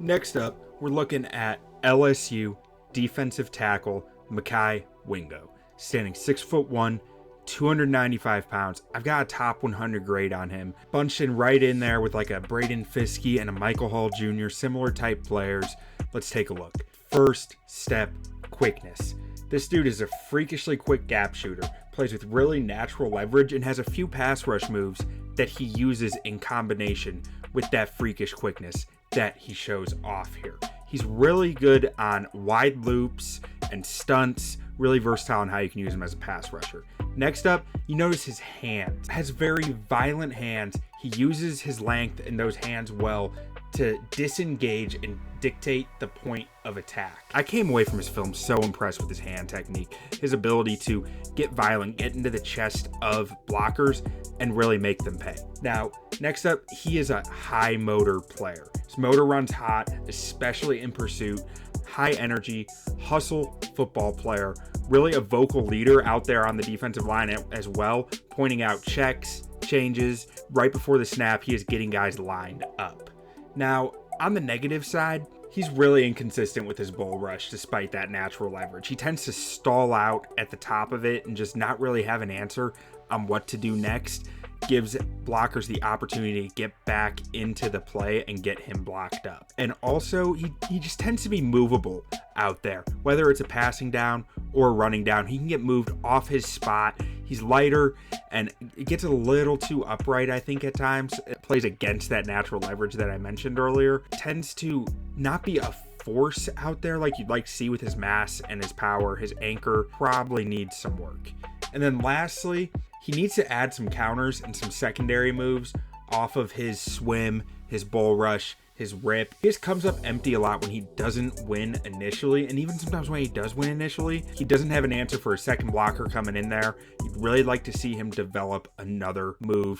Next up, we're looking at LSU defensive tackle Mekhi Wingo, standing 6'1", 295 pounds. I've got a top 100 grade on him, bunched in right in there with like a Braden Fiskey and a Michael Hall Jr., similar type players. Let's take a look. First step, quickness. This dude is a freakishly quick gap shooter, plays with really natural leverage, and has a few pass rush moves that he uses in combination with that freakish quickness that he shows off here. He's really good on wide loops and stunts, really versatile in how you can use him as a pass rusher. Next up, you notice his hands. Has very violent hands. He uses his length in those hands well to disengage and dictate the point of attack. I came away from his film so impressed with his hand technique, his ability to get violent, get into the chest of blockers, and really make them pay. Now, next up, he is a high motor player. His motor runs hot, especially in pursuit. High energy, hustle football player, really a vocal leader out there on the defensive line as well, pointing out checks, changes. Right before the snap, he is getting guys lined up. Now, on the negative side, he's really inconsistent with his bull rush despite that natural leverage. He tends to stall out at the top of it and just not really have an answer on what to do next. Gives blockers the opportunity to get back into the play and get him blocked up. And also, he just tends to be movable out there. Whether it's a passing down or a running down, he can get moved off his spot. He's lighter and it gets a little too upright, I think, at times. It plays against that natural leverage that I mentioned earlier. Tends to not be a force out there like you'd like to see with his mass and his power. His anchor probably needs some work. And then lastly, he needs to add some counters and some secondary moves off of his swim, his bull rush, his rip. He just comes up empty a lot when he doesn't win initially, and even sometimes when he does win initially, he doesn't have an answer for a second blocker coming in there. You'd really like to see him develop another move.